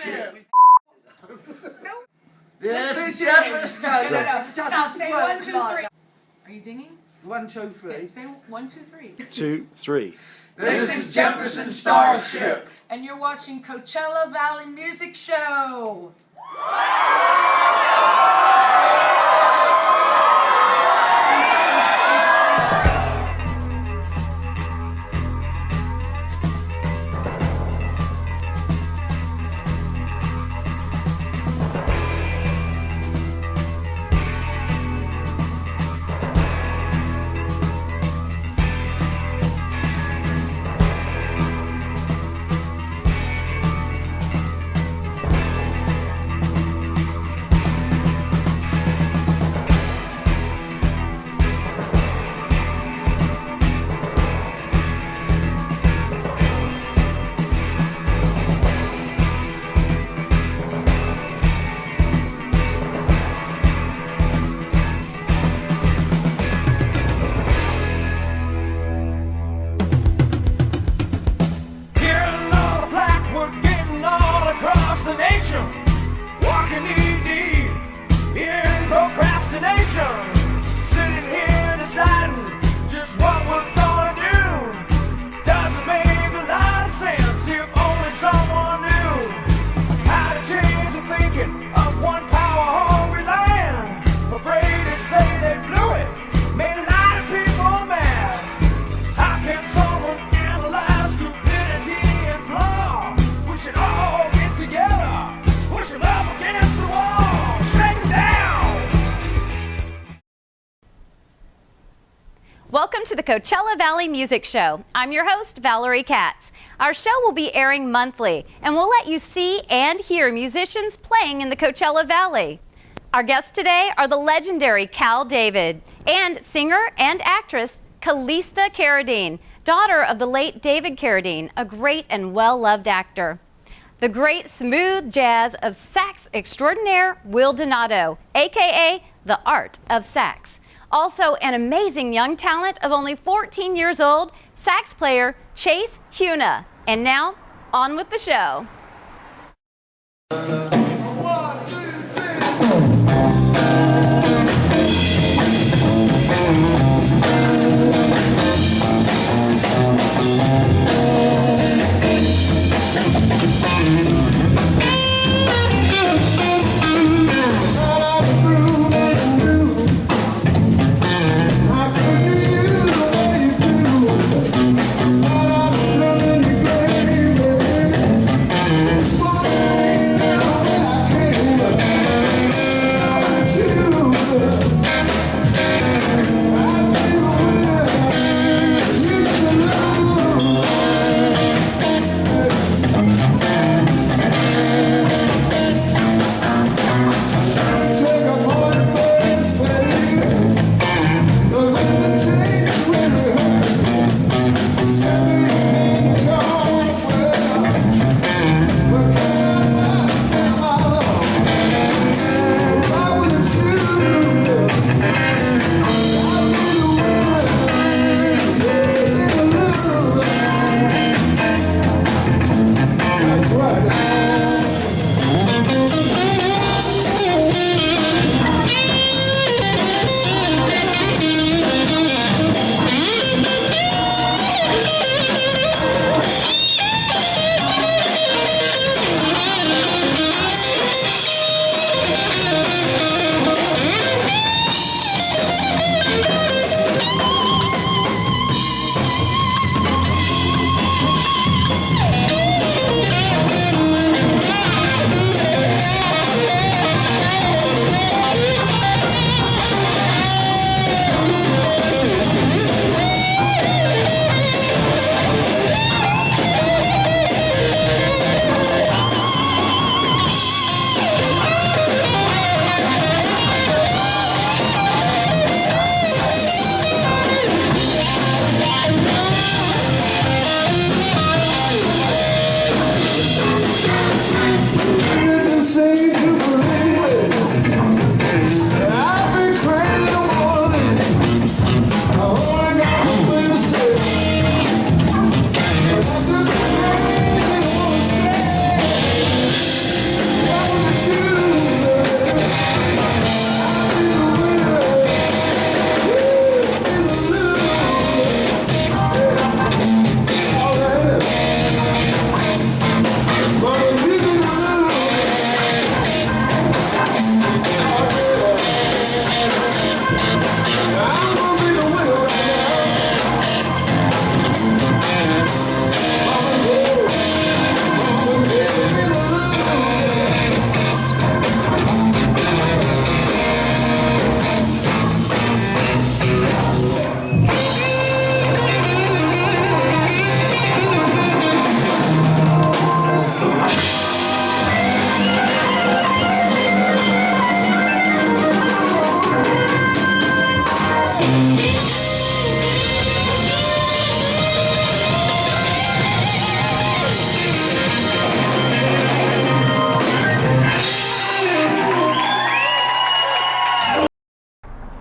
Starship. This is Jefferson. No. Stop. Say 1, 2, 3. Are you dinging? 1, 2, 3. Okay, say 1, 2, 3. 2, 3. This is Jefferson Starship. And you're watching Coachella Valley Music Show. Sitting here deciding just what we're gonna do. Doesn't make a lot of sense if only someone knew how to change the thinking of one power-hungry land. Afraid to say they blew it, made a lot of people mad. How can someone analyze stupidity and flaw? We should all get together, push them up against the wall, shake them down. Welcome to the Coachella Valley Music Show. I'm your host, Valerie Katz. Our show will be airing monthly, and we'll let you see and hear musicians playing in the Coachella Valley. Our guests today are the legendary Cal David and singer and actress Kalista Carradine, daughter of the late David Carradine, a great and well-loved actor. The great smooth jazz of sax extraordinaire Will Donado, a.k.a. the Art of Sax. Also, an amazing young talent of only 14 years old, sax player Chase Huna. And now, on with the show. It's fine now.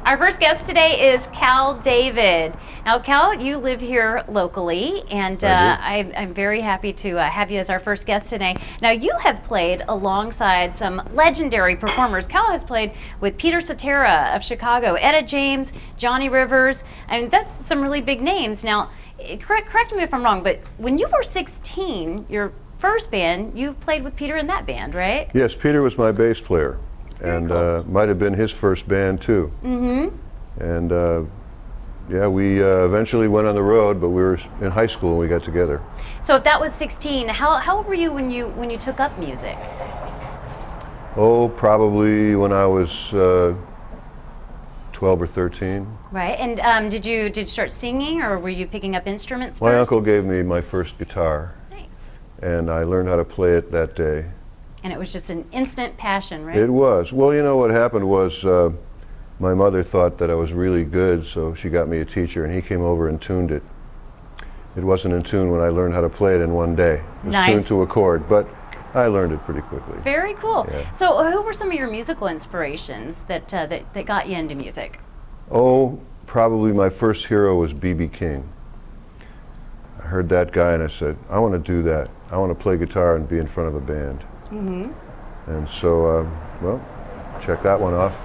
Our first guest today is Cal David. Now, Cal, you live here locally, and I'm very happy to have you as our first guest today. Now, you have played alongside some legendary performers. Cal has played with Peter Cetera of Chicago, Etta James, Johnny Rivers. I mean, that's some really big names. Now, correct me if I'm wrong, but when you were 16, your first band, you played with Peter in that band, right? Yes, Peter was my bass player. And might have been his first band too. And yeah, we eventually went on the road, but we were in high school when we got together. So if that was 16, how old were you when you took up music? Oh, probably when I was 12 or 13. Right. And did you start singing, or were you picking up instruments first? My uncle gave me my first guitar. Nice. And I learned how to play it that day. And it was just an instant passion, right? It was. Well, you know what happened was my mother thought that I was really good, so she got me a teacher, and he came over and tuned it. It wasn't in tune when I learned how to play it in one day. It was tuned to a chord, but I learned it pretty quickly. Very cool. Yeah. So who were some of your musical inspirations that got you into music? Oh, probably my first hero was B.B. King. I heard that guy and I said, I want to do that. I want to play guitar and be in front of a band. And so, well, check that one off.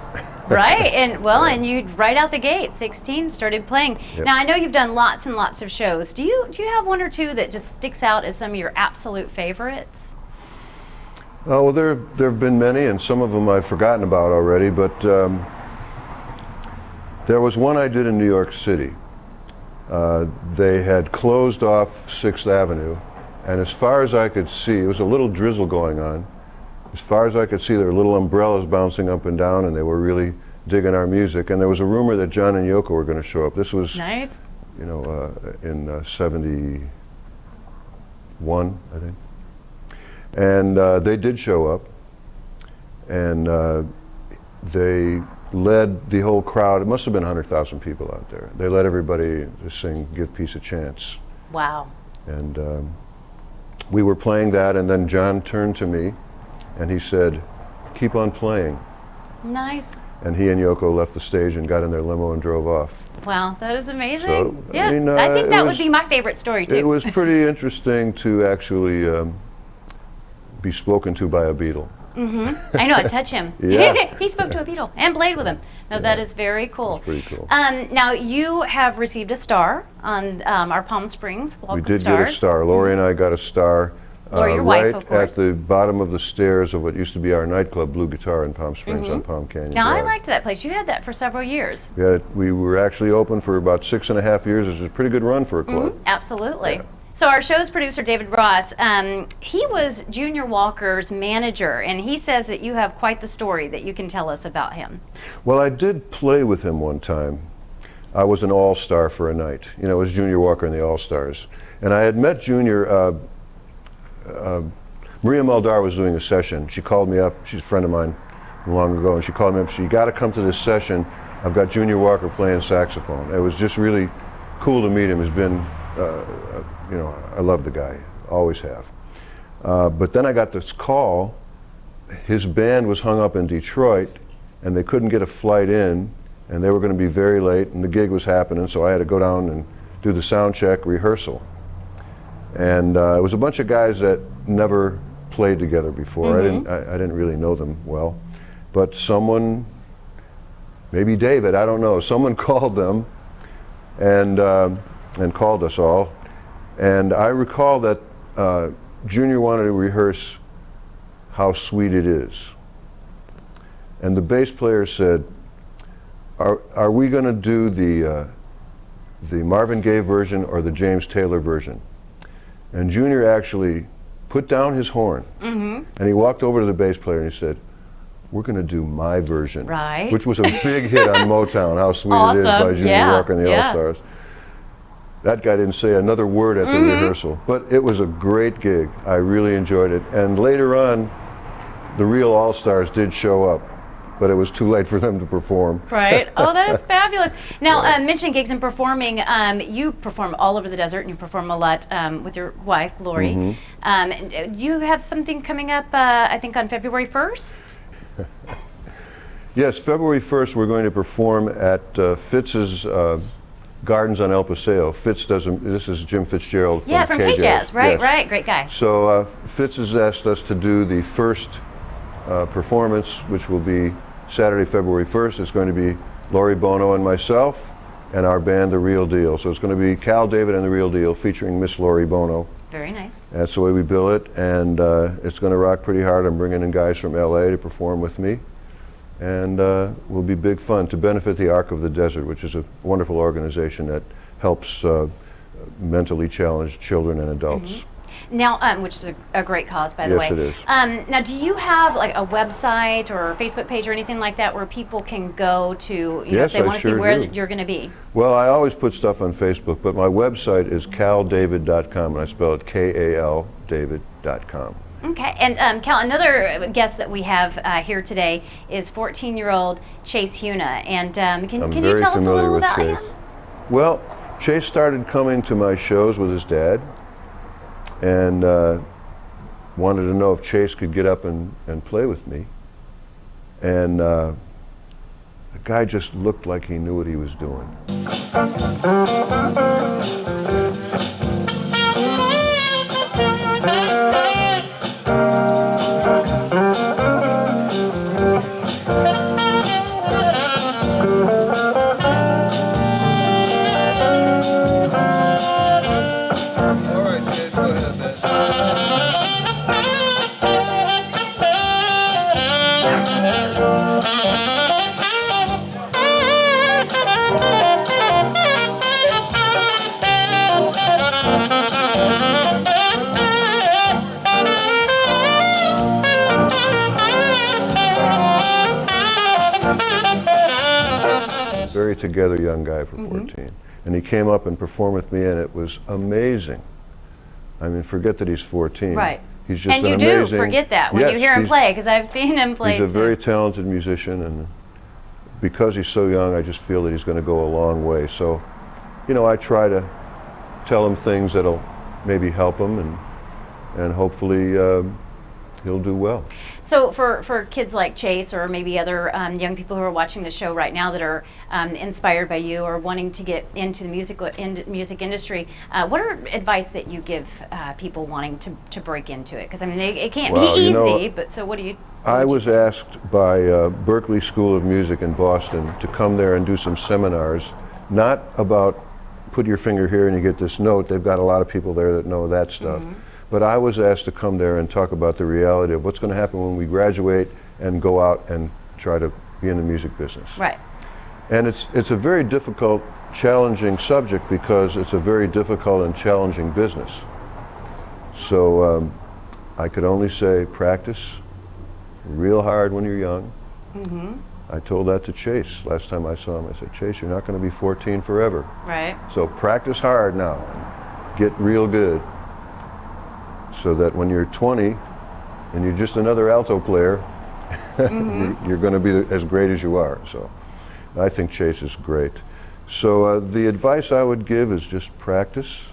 Right, and well, and you right out the gate, 16, started playing. Yep. Now I know you've done lots and lots of shows. Do you have one or two that just sticks out as some of your absolute favorites? Oh, well, there have been many, and some of them I've forgotten about already. But there was one I did in New York City. They had closed off 6th Avenue. And as far as I could see, it was a little drizzle going on. As far as I could see, there were little umbrellas bouncing up and down, and they were really digging our music. And there was a rumor that John and Yoko were going to show up. This was, nice. You know, in '71, I think. And they did show up, and they led the whole crowd. It must have been 100,000 people out there. They led everybody to sing "Give Peace a Chance." Wow. And we were playing that, and then John turned to me and he said, "Keep on playing." Nice. And he and Yoko left the stage and got in their limo and drove off. Wow, that is amazing. So, yeah, I mean, I think that would be my favorite story too. It was pretty interesting to actually be spoken to by a Beatle. I know, it touched him. Yeah. He spoke to a Beatle and played with him. Now that is very cool. That's pretty cool. Now you have received a star on our Palm Springs Walk We of did Stars. get a star. Lori and I got a star. Lori, your wife, right of course. at the bottom of the stairs of what used to be our nightclub, Blue Guitar in Palm Springs on Palm Canyon Now I Drive. liked that place. You had that for several years. Yeah, we were actually open for about 6.5 years. It was a pretty good run for a club. Absolutely. Yeah. So our show's producer, David Ross, he was Junior Walker's manager, and he says that you have quite the story that you can tell us about him. Well, I did play with him one time. I was an all-star for a night. You know, it was Junior Walker and the All-Stars. And I had met Junior, Maria Muldaur was doing a session. She called me up, she's a friend of mine from long ago, and she called me up, she got to come to this session. I've got Junior Walker playing saxophone. It was just really cool to meet him. He's been, you know, I love the guy, always have. But then I got this call. His band was hung up in Detroit, and they couldn't get a flight in, and they were going to be very late, and the gig was happening, so I had to go down and do the sound check rehearsal. And it was a bunch of guys that never played together before. I didn't really know them well, but someone, maybe David, I don't know, someone called them and called us all. And I recall that Junior wanted to rehearse How Sweet It Is. And the bass player said, are we going to do the Marvin Gaye version or the James Taylor version? And Junior actually put down his horn, and he walked over to the bass player and he said, "We're going to do my version," Right. which was a big hit on Motown, How Sweet It Is by Junior Walker and the All-Stars. That guy didn't say another word at the rehearsal, but it was a great gig. I really enjoyed it. And later on, the real All-Stars did show up, but it was too late for them to perform. Right. Oh, that is fabulous. Now, mentioning gigs and performing, you perform all over the desert, and you perform a lot with your wife, Lori. Do you have something coming up, I think, on February 1st? Yes, February 1st we're going to perform at Fitz's Gardens on El Paseo. Fitz doesn't. This is Jim Fitzgerald from Yeah, from K-Jazz. Right, Yes. right. Great guy. So Fitz has asked us to do the first performance, which will be Saturday, February 1st. It's going to be Lori Bono and myself and our band, The Real Deal. So it's going to be Cal David and The Real Deal featuring Miss Lori Bono. Very nice. That's the way we bill it, and it's going to rock pretty hard. I'm bringing in guys from LA to perform with me, and will be big fun to benefit the Arc of the Desert, which is a wonderful organization that helps mentally challenged children and adults. Now, which is a great cause, by the way. Yes, it is. Now, do you have like a website or a Facebook page or anything like that where people can go to, you know, if Yes, they I want to see sure where do. you're going to be? Well, I always put stuff on Facebook, but my website is caldavid.com, and I spell it KALDavid.com. Okay, and Cal, another guest that we have here today is 14-year-old Chase Huna, and can you very tell us a familiar little with about Chase. him? Well, Chase started coming to my shows with his dad, and wanted to know if Chase could get up and play with me. And the guy just looked like he knew what he was doing. Very together young guy for 14. And he came up and performed with me, and it was amazing. I mean, forget that he's 14. Right. He's just And you an do amazing, forget that when Yes, you hear him he's- play, because I've seen him play He's a too. very talented musician, and because he's so young, I just feel that he's going to go a long way. So, you know, I try to tell him things that'll maybe help him, and hopefully he'll do well. So for kids like Chase, or maybe other young people who are watching the show right now that are inspired by you or wanting to get into the music industry, what are advice that you give people wanting to break into it? Because I mean, it can't Well, be you know, easy. But so what do you? I was asked by Berklee School of Music in Boston to come there and do some seminars, not about put your finger here and you get this note. They've got a lot of people there that know that stuff. But I was asked to come there and talk about the reality of what's going to happen when we graduate and go out and try to be in the music business. Right. And it's a very difficult, challenging subject because it's a very difficult and challenging business. So I could only say practice real hard when you're young. I told that to Chase last time I saw him. I said, Chase, you're not going to be 14 forever. Right. So practice hard now and get real good so that when you're 20 and you're just another alto player, you're going to be as great as you are. So I think Chase is great. So the advice I would give is just practice.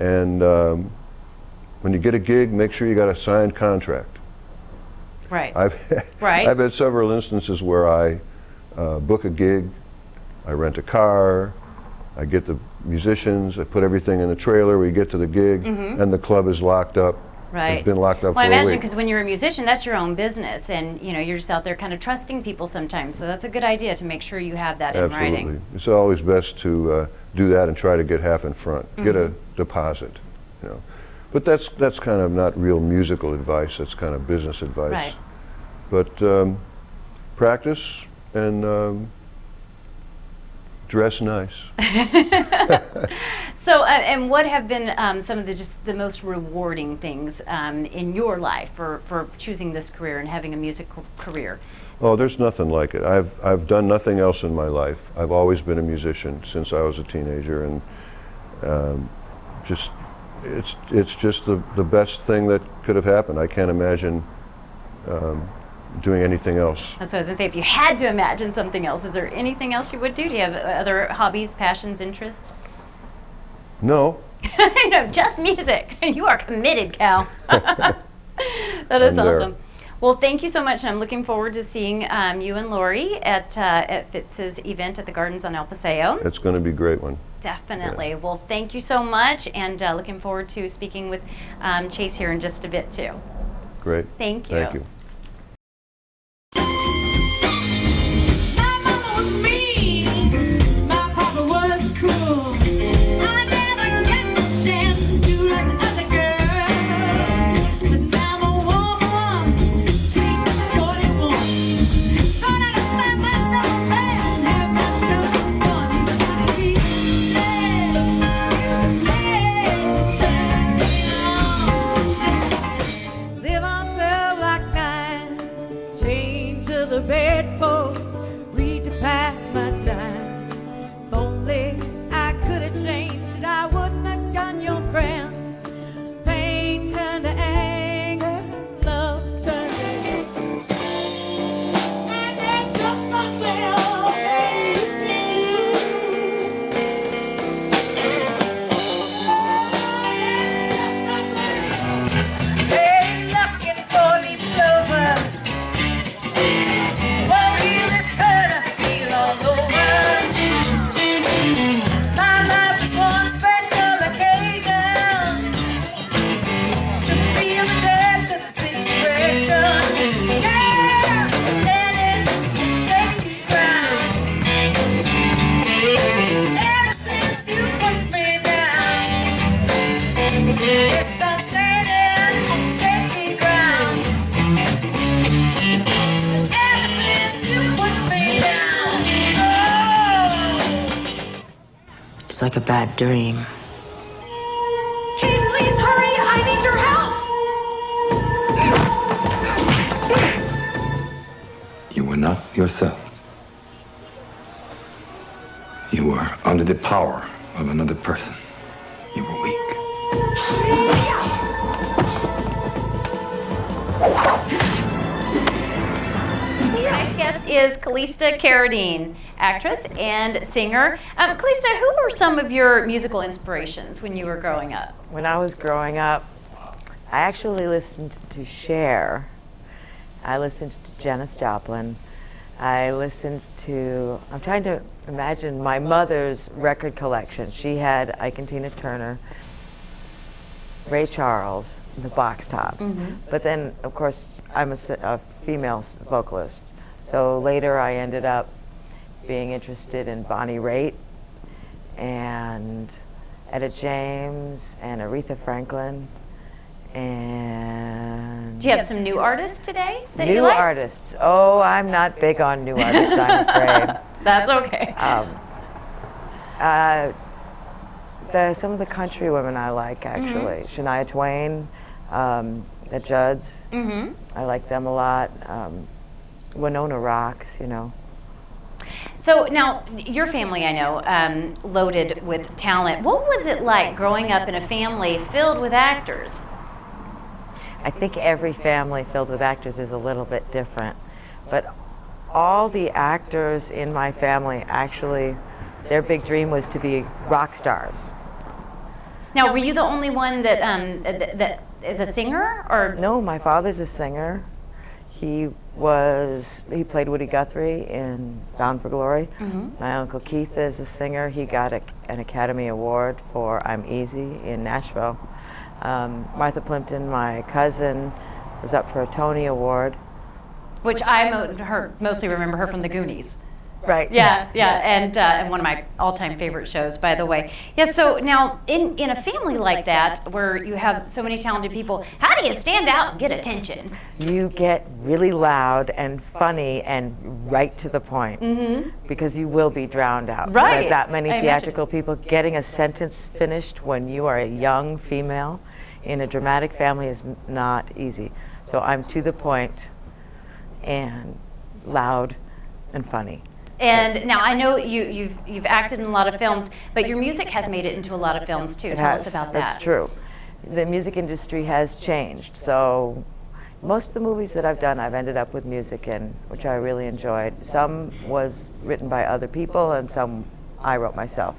And when you get a gig, make sure you got a signed contract. Right. I've had several instances where I book a gig, I rent a car, I get the musicians, I put everything in a trailer, we get to the gig, and the club is locked up. Right. It's been locked up Well, I for a imagine week. because when you're a musician, that's your own business, and you know you're just out there kind of trusting people sometimes. So that's a good idea to make sure you have that in writing. Absolutely. It's always best to do that and try to get half in front, get a deposit, you know. But that's kind of not real musical advice, that's kind of business advice. Right. But practice and dress nice. So, and what have been some of the most rewarding things in your life for choosing this career and having a musical career? Oh, there's nothing like it. I've done nothing else in my life. I've always been a musician since I was a teenager, and it's just the best thing that could have happened. I can't imagine doing anything else. That's what I was going to say. If you had to imagine something else, is there anything else you would do? Do you have other hobbies, passions, interests? No. No, just music. You are committed, Cal. That is I'm there. awesome. Well, thank you so much. I'm looking forward to seeing you and Lori at Fitz's event at the Gardens on El Paseo. It's going to be a great one. Definitely. Yeah. Well, thank you so much, and looking forward to speaking with Chase here in just a bit, too. Great. Thank you. Thank you. My mama was mean, my papa was cruel. I never got the chance to do like the other girls. But now I'm a woman, sweet 41. Trying to find myself a man, have myself some fun. It's gotta be sad, it's sad to turn me on. Live on cell block 9, chained to the bedpost, read to pass my time. If only I could have changed it, I wouldn't have done your friend. Pain turned to anger, love turned to hate. And there's just nothing else you can do. Ain't looking for the clover. Won't heal this hurt I feel all over. My life is one special occasion to feel the depth of the situation. Yeah, standing on shaky ground. Ever since you put me down, yes, I'm standing on shaky ground. Ever since you put me down, oh. It's like a bad dream. Kate, please hurry! I need your help! You were not yourself. You were under the power of another person. You were weak. Tonight's guest is Kalista Carradine, actress and singer. Kalista, who were some of your musical inspirations when you were growing up? When I was growing up, I actually listened to Cher. I listened to Janis Joplin. I listened to, I'm trying to imagine my mother's record collection. She had Ike and Tina Turner, Ray Charles, the Box Tops. But then, of course, I'm a female vocalist. So later I ended up being interested in Bonnie Raitt and Etta James and Aretha Franklin. And Do you have some new artists today that new you like? artists. Oh, I'm not big on new artists, I'm afraid. That's okay. Some of the country women I like, actually. Shania Twain, the Judds. I like them a lot. Winona rocks, you know. So now, your family, I know, loaded with talent. What was it like growing up in a family filled with actors? I think every family filled with actors is a little bit different. But all the actors in my family, actually, their big dream was to be rock stars. Now, were you the only one that that is a singer, or? No, my father's a singer. He played Woody Guthrie in Bound for Glory. My Uncle Keith is a singer. He got an Academy Award for I'm Easy in Nashville. Martha Plimpton, my cousin, was up for a Tony Award. Which I mostly remember her from The Goonies. Right. Yeah, and one of my all-time favorite shows, by the way. Yeah, so now, in a family like that, where you have so many talented people, how do you stand out and get attention? You get really loud and funny and right to the point, because you will be drowned out. Right. By that many I theatrical people. Getting a sentence finished when you are a young female in a dramatic family is not easy. So I'm to the point and loud and funny. And now I know you've acted in a lot of films, but your music has made it into a lot of films too. Tell us about that. That's true. The music industry has changed. So most of the movies that I've done, I've ended up with music in, which I really enjoyed. Some was written by other people, and some I wrote myself.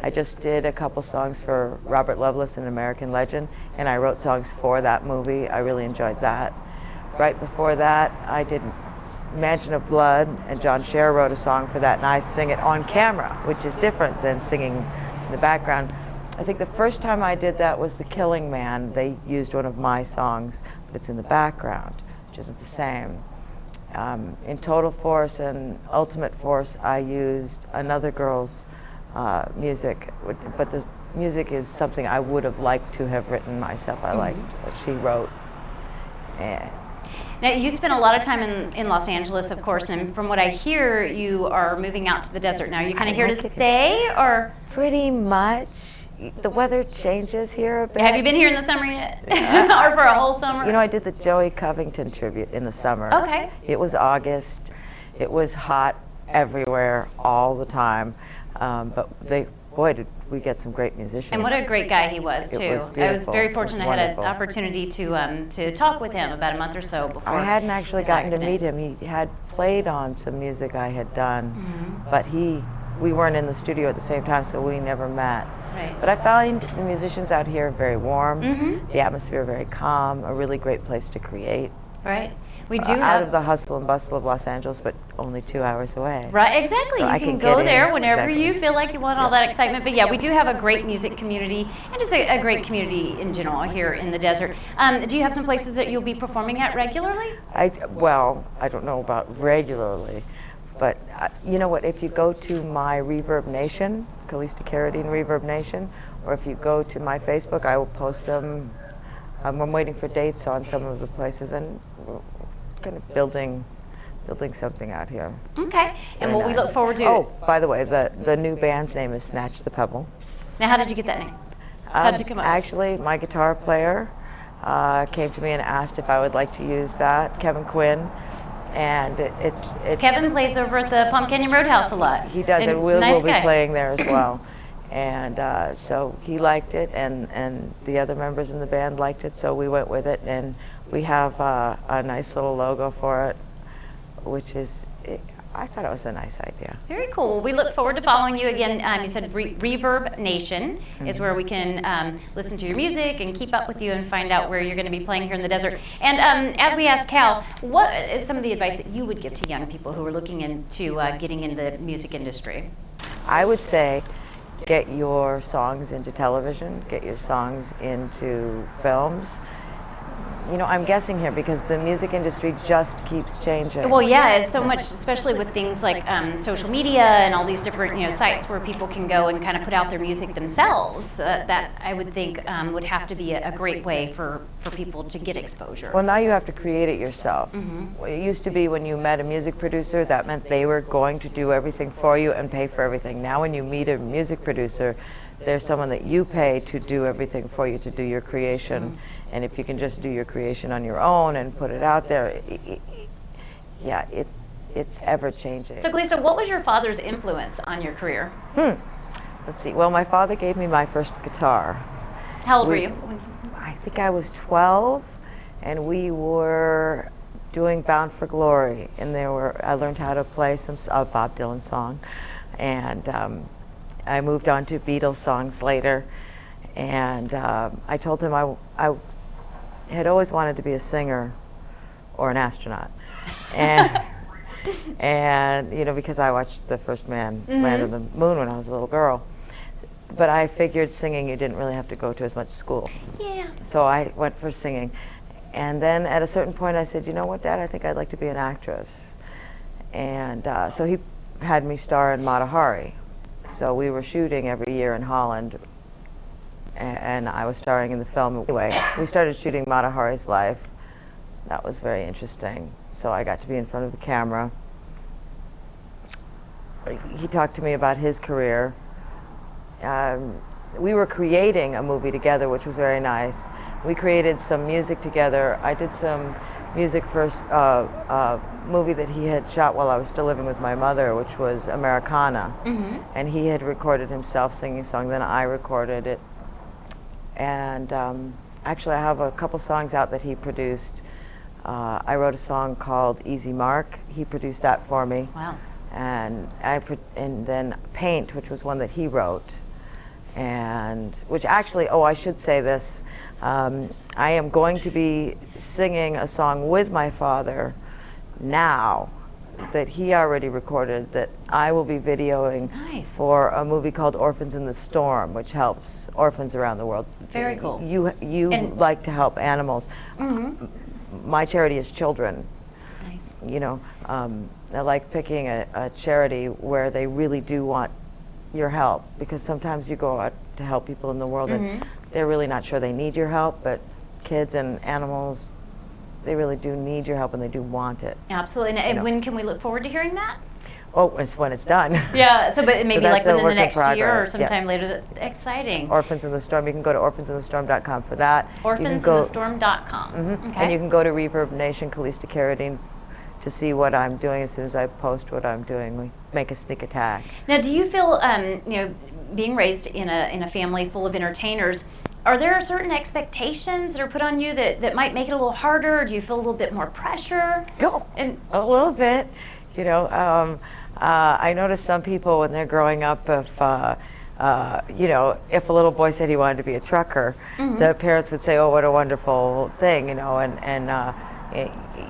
I just did a couple songs for Robert Loveless, An American Legend, and I wrote songs for that movie. I really enjoyed that. right before that, I did Mansion of Blood, and John Scher wrote a song for that, and I sing it on camera, which is different than singing in the background. I think the first time I did that was The Killing Man. They used one of my songs, but it's in the background, which isn't the same. In Total Force and Ultimate Force, I used another girl's music, but the music is something I would have liked to have written myself. I liked what she wrote. And Now, you spent a lot of time in Los Angeles, of course, and from what I hear, you are moving out to the desert now. Are you kind of here to stay, or? pretty much. The weather changes here a bit. Have you been here in the summer yet? Or for a whole summer? You know, I did the Joey Covington tribute in the summer. Okay. It was August. It was hot everywhere all the time. But boy, did we get some great musicians. And what a great guy he was, too. It was I was beautiful. very It was fortunate. I had an wonderful. opportunity to talk with him about a month or so before. I hadn't actually his gotten to accident. meet him. He had played on some music I had done, but we weren't in the studio at the same time, so we never met. Right. But I find the musicians out here very warm, the atmosphere very calm, a really great place to create. Right. We do Out have. of the hustle and bustle of Los Angeles, but only 2 hours away. Right, exactly. So You I can can go get there in. whenever Exactly. you feel like you want all that excitement. But yeah, we do have a great music community and just a great community in general here in the desert. Do you have some places that you'll be performing at regularly? Well, I don't know about regularly, but you know what? If you go to my Reverb Nation, Kalista Carradine Reverb Nation, or if you go to my Facebook, I will post them. I'm waiting for dates on some of the places, and we're kind of building something out here. Okay. And Very what we nice. look forward to. Oh, by the way, the new band's name is Snatch the Pebble. Now, how did you get that name? How did you come up? Actually, my guitar player came to me and asked if I would like to use that, Kevin Quinn, and it Kevin plays over at the Palm Canyon Roadhouse a lot. he does, and nice we'll be guy. playing there as well. And so he liked it, and the other members in the band liked it, so we went with it, and we have a nice little logo for it, which is, I thought it was a nice idea. Very cool. Well, we look forward to following you again. You said Reverb Nation is where we can listen to your music and keep up with you and find out where you're going to be playing here in the desert. And as we asked Cal, what is some of the advice that you would give to young people who are looking into getting into the music industry? I would say get your songs into television, get your songs into films. You know, I'm guessing here because the music industry just keeps changing. Well, yeah, it's so much, especially with things like social media and all these different, sites where people can go and kind of put out their music themselves. That I would think would have to be a great way for people to get exposure. Well, now you have to create it yourself. Well, it used to be when you met a music producer, that meant they were going to do everything for you and pay for everything. Now when you meet a music producer, there's someone that you pay to do everything for you, to do your creation. And if you can just do your creation on your own and put it out there, it's ever changing. So, Kalista, what was your father's influence on your career? Let's see. Well, my father gave me my first guitar. How old were you? I think I was 12, and we were doing Bound for Glory, and I learned how to play some Bob Dylan song, and I moved on to Beatles songs later, and I told him I had always wanted to be a singer or an astronaut, and because I watched The First Man land on the moon when I was a little girl. But I figured singing, you didn't really have to go to as much school. Yeah. So I went for singing. And then at a certain point I said, you know what, Dad, I think I'd like to be an actress. And so he had me star in Mata Hari. So we were shooting every year in Holland, and I was starring in the film. Anyway, we started shooting Mata Hari's life. That was very interesting. So I got to be in front of the camera. He talked to me about his career. We were creating a movie together, which was very nice. We created some music together. I did some music for a movie that he had shot while I was still living with my mother, which was Americana. And he had recorded himself singing a song, then I recorded it. And actually I have a couple songs out that he produced. I wrote a song called Easy Mark. He produced that for me. Wow. And then Paint, which was one that he wrote. and which actually, oh, I should say this. I am going to be singing a song with my father now that he already recorded that I will be videoing for a movie called Orphans in the Storm, which helps orphans around the world. Very cool. You like to help animals. My charity is children. Nice. You know, I like picking a charity where they really do want your help, because sometimes you go out to help people in the world and they're really not sure they need your help, but kids and animals, they really do need your help and they do want it. Absolutely. And when can we look forward to hearing that? Oh, it's when it's done. Yeah, so but maybe So like that's a within the work in next year or progress, sometime yes. later. Exciting. Orphans in the Storm. You can go to orphansinthestorm.com for that. Orphansinthestorm.com. Okay. And you can go to Reverb Nation, Kalista Carradine, to see what I'm doing. As soon as I post what I'm doing, we make a sneak attack. Now, do you feel, you know, being raised in a family full of entertainers, are there certain expectations that are put on you that might make it a little harder? Or do you feel a little bit more pressure? Oh, And a little bit. You know, I notice some people when they're growing up, if you know, if a little boy said he wanted to be a trucker, the parents would say, "Oh, what a wonderful thing," you know. And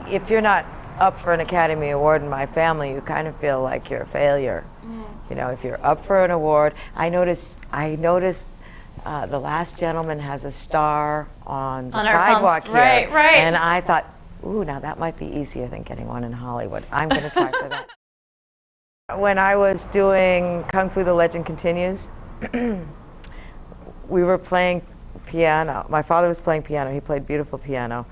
if you're not up for an Academy Award in my family, you kind of feel like you're a failure. You know, if you're up for an award, I noticed The Last Gentleman has a star on the sidewalk here. Right, right. And I thought, ooh, now that might be easier than getting one in Hollywood. I'm going to try for that. When I was doing Kung Fu: The Legend Continues, we were playing piano. My father was playing piano. He played beautiful piano.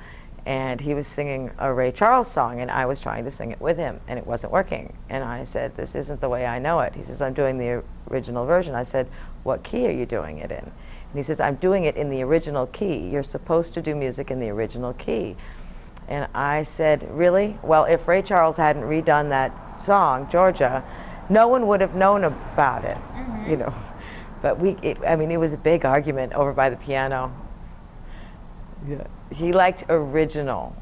And he was singing a Ray Charles song, and I was trying to sing it with him, and it wasn't working. And I said, this isn't the way I know it. He says, I'm doing the original version. I said, what key are you doing it in? And he says, I'm doing it in the original key. You're supposed to do music in the original key. And I said, really? Well, if Ray Charles hadn't redone that song, Georgia, no one would have known about it, you know. But I mean, it was a big argument over by the piano. Yeah. He liked original.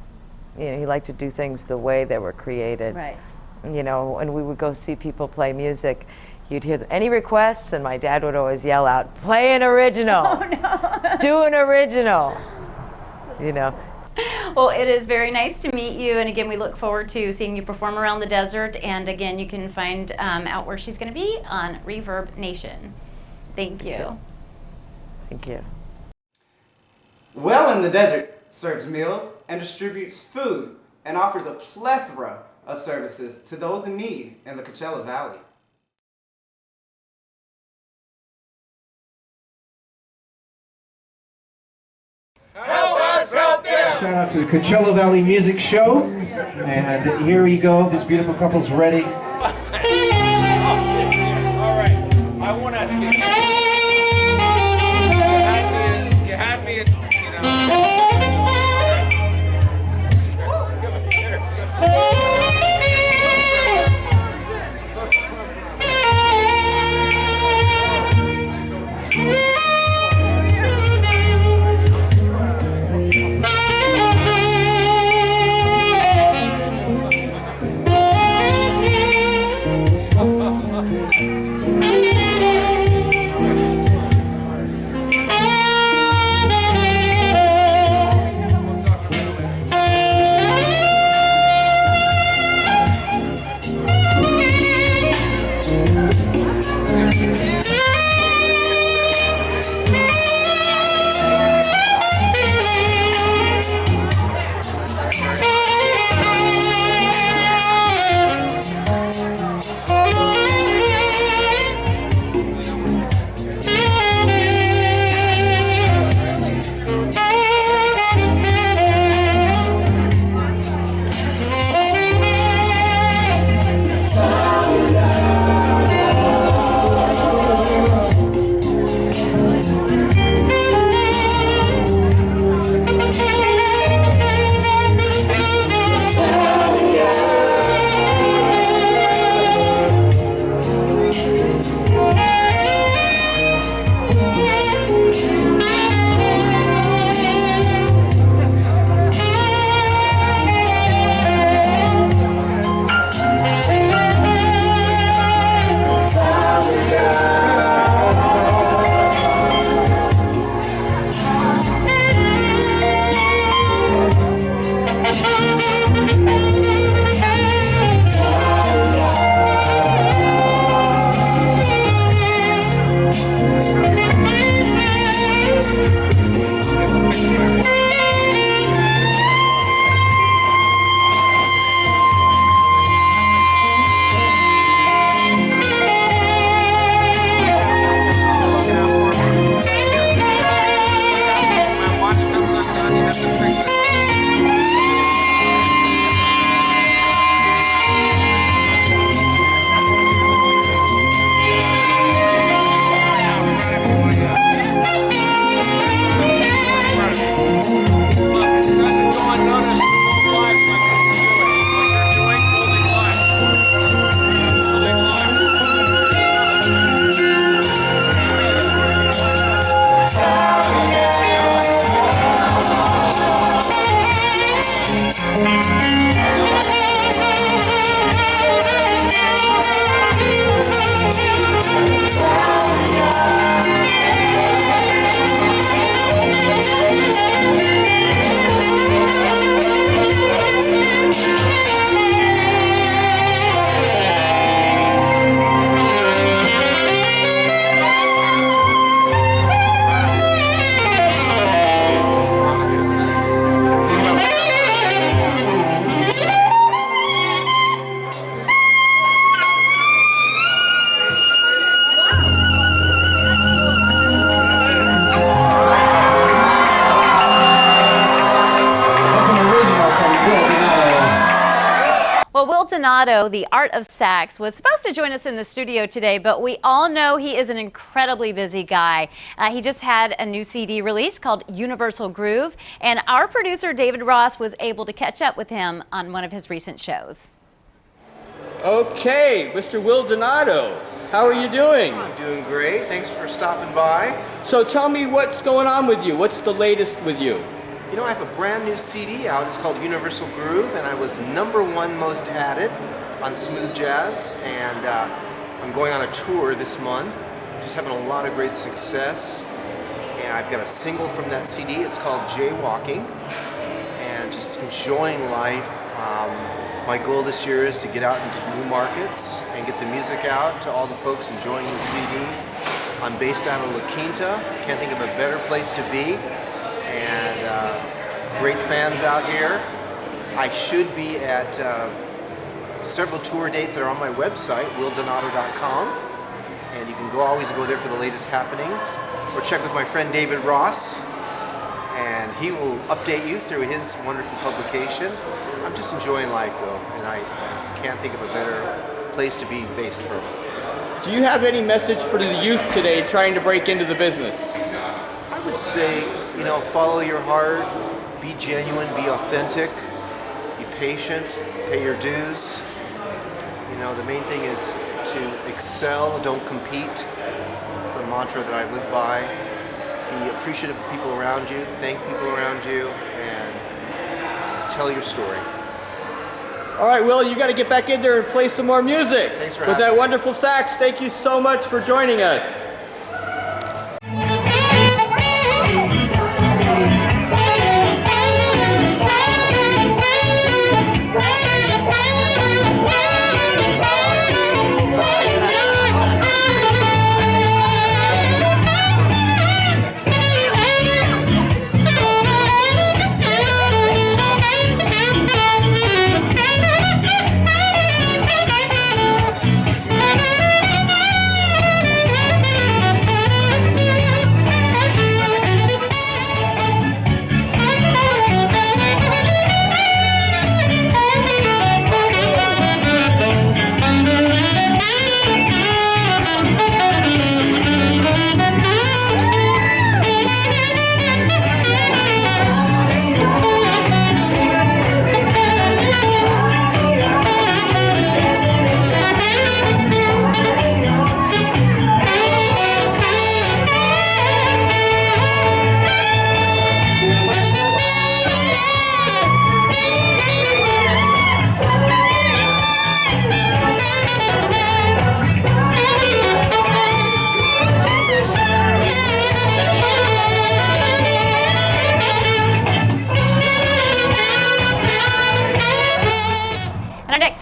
You know, he liked to do things the way they were created. right. You know, when we would go see people play music, you'd hear any requests, and my dad would always yell out, play an original. Oh, no. Do an original. You know. Well, it is very nice to meet you, and again, we look forward to seeing you perform around the desert. And again, you can find out where she's going to be on Reverb Nation. Thank you. Thank you. Well in the Desert serves meals and distributes food and offers a plethora of services to those in need in the Coachella Valley. Help us help them! Shout out to the Coachella Valley Music Show. And here we go. This beautiful couple's ready. All right, I won't ask you. You had me at, you know. Donado, the Art of Sax, was supposed to join us in the studio today, but we all know he is an incredibly busy guy. He just had a new CD release called Universal Groove, and our producer David Ross was able to catch up with him on one of his recent shows. Okay, Mr. Will Donado, how are you doing? I'm doing great. Thanks for stopping by. So tell me what's going on with you. What's the latest with you? You know, I have a brand new CD out. It's called Universal Groove, and I was #1 most added on Smooth Jazz, and I'm going on a tour this month. Just having a lot of great success, and I've got a single from that CD. It's called Jaywalking, and just enjoying life. My goal this year is to get out into new markets and get the music out to all the folks enjoying the CD. I'm based out of La Quinta. Can't think of a better place to be. And great fans out here. I should be at several tour dates that are on my website, willdonado.com, and you can always go there for the latest happenings, or check with my friend David Ross, and he will update you through his wonderful publication. I'm just enjoying life though, and I can't think of a better place to be based from. Do you have any message for the youth today trying to break into the business? I would say, you know, follow your heart, be genuine, be authentic, be patient, pay your dues. You know, the main thing is to excel, don't compete. It's a mantra that I live by. Be appreciative of people around you, thank people around you, and tell your story. All right, Will, you got to get back in there and play some more music. Thanks for with having that me. wonderful sax. Thank you so much for joining us.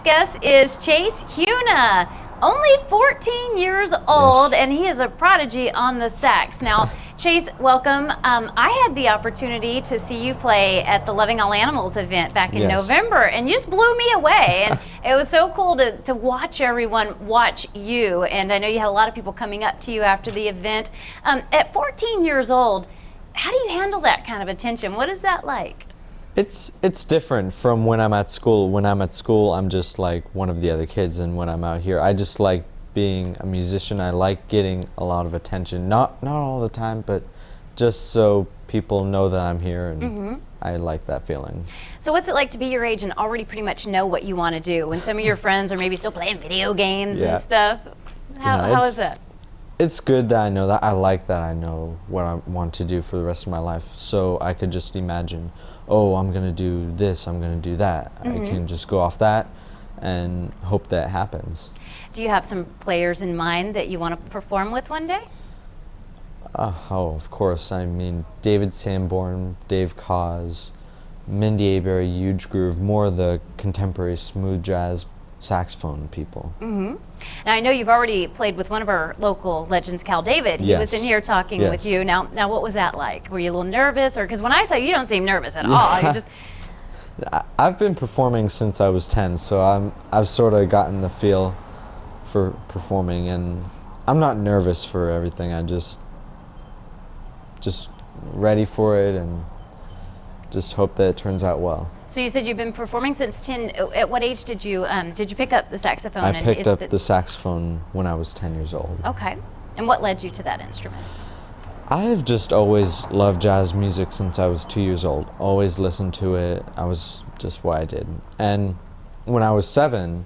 Guest is Chase Huna, only 14 years old, and he is a prodigy on the sax. Now, Chase, welcome. I had the opportunity to see you play at the Loving All Animals event back in November, and you just blew me away. And it was so cool to watch everyone watch you. And I know you had a lot of people coming up to you after the event. At 14 years old, how do you handle that kind of attention? What is that like? It's different from when I'm at school. When I'm at school, I'm just like one of the other kids, and when I'm out here, I just like being a musician. I like getting a lot of attention, not all the time, but just so people know that I'm here, and I like that feeling. So what's it like to be your age and already pretty much know what you want to do when some of your friends are maybe still playing video games and stuff? How is that? It's good that I know that. I like that I know what I want to do for the rest of my life, so I could just imagine, oh, I'm going to do this, I'm going to do that. I can just go off that and hope that happens. Do you have some players in mind that you want to perform with one day? Oh, of course. I mean, David Sanborn, Dave Koz, Mindy Aberry, Huge Groove, more of the contemporary smooth jazz saxophone people. Now, I know you've already played with one of our local legends, Cal David. He was in here talking with you. Now, what was that like? Were you a little nervous? Or because when I saw you, you don't seem nervous at all. You just... I've been performing since I was 10, so I've sort of gotten the feel for performing, and I'm not nervous for everything. I just ready for it and just hope that it turns out well. So you said you've been performing since 10. At what age did you pick up the saxophone? I picked up the saxophone when I was 10 years old. Okay. And what led you to that instrument? I have just always loved jazz music since I was 2 years old. Always listened to it. I was just what I did. And when I was 7,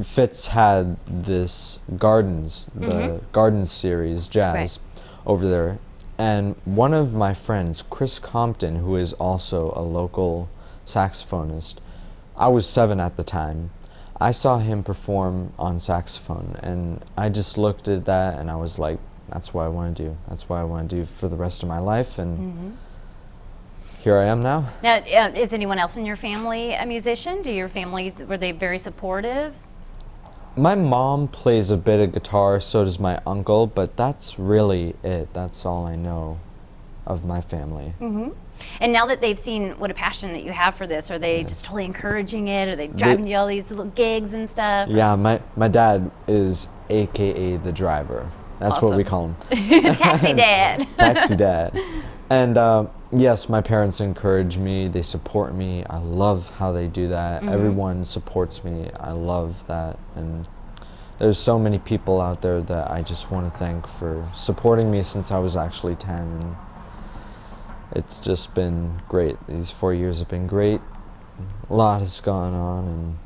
Fitz had this Gardens, the Gardens series, jazz, over there. And one of my friends, Chris Compton, who is also a local saxophonist, I was 7 at the time. I saw him perform on saxophone, and I just looked at that and I was like, that's what I want to do. That's what I want to do for the rest of my life, and here I am now. Now, is anyone else in your family a musician? Were they very supportive? My mom plays a bit of guitar, so does my uncle, but that's really it. That's all I know of my family. And now that they've seen what a passion that you have for this, are they just totally encouraging it? Are they driving you all these little gigs and stuff? Yeah, my dad is AKA the driver. That's what we call him. Taxi dad. Taxi dad. And yes, my parents encourage me. They support me. I love how they do that. Everyone supports me. I love that. And there's so many people out there that I just want to thank for supporting me since I was actually 10. And it's just been great. These 4 years have been great. A lot has gone on, and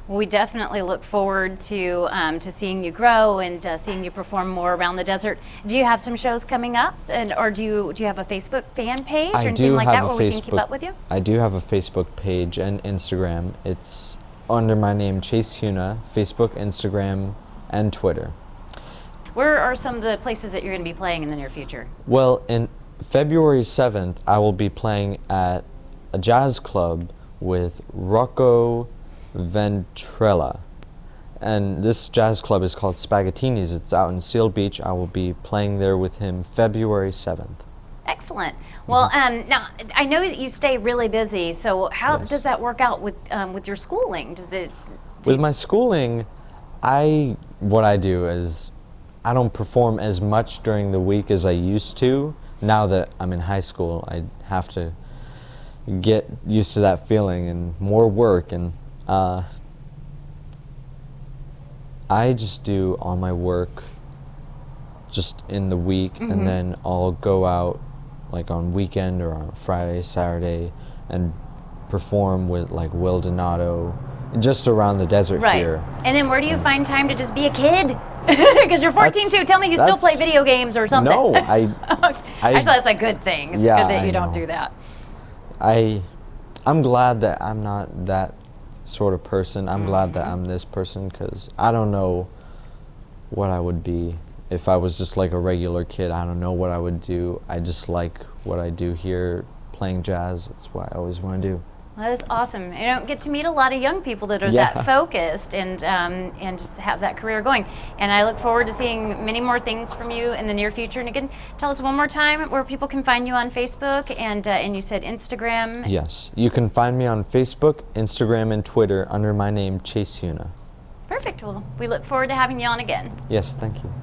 Well, we definitely look forward to seeing you grow and seeing you perform more around the desert. Do you have some shows coming up, or do you have a Facebook fan page or anything like that where we can keep up with you? I do have a Facebook page and Instagram. It's under my name, Chase Huna, Facebook, Instagram, and Twitter. Where are some of the places that you're going to be playing in the near future? Well, in February 7th, I will be playing at a jazz club with Rocco Ventrella, and this jazz club is called Spaghettini's. It's out in Seal Beach. I will be playing there with him February 7th. Excellent. Well, now I know that you stay really busy. So how does that work out with your schooling? With my schooling, what I do is I don't perform as much during the week as I used to. Now that I'm in high school, I have to get used to that feeling and more work, and I just do all my work just in the week, and then I'll go out like on weekend or on Friday, Saturday, and perform with like Will Donado just around the desert here. And then where do you find time to just be a kid? Because you're 14 too. Tell me you still play video games or something. No, actually, that's a good thing. It's good that you don't do that. I'm glad that I'm not that sort of person. I'm glad that I'm this person, because I don't know what I would be if I was just like a regular kid. I don't know what I would do. I just like what I do here, playing jazz. That's what I always want to do. Well, that's awesome. You don't get to meet a lot of young people that are that focused and just have that career going. And I look forward to seeing many more things from you in the near future. And again, tell us one more time where people can find you on Facebook and you said Instagram. Yes, you can find me on Facebook, Instagram, and Twitter under my name, Chase Huna. Perfect. Well, we look forward to having you on again. Yes, thank you.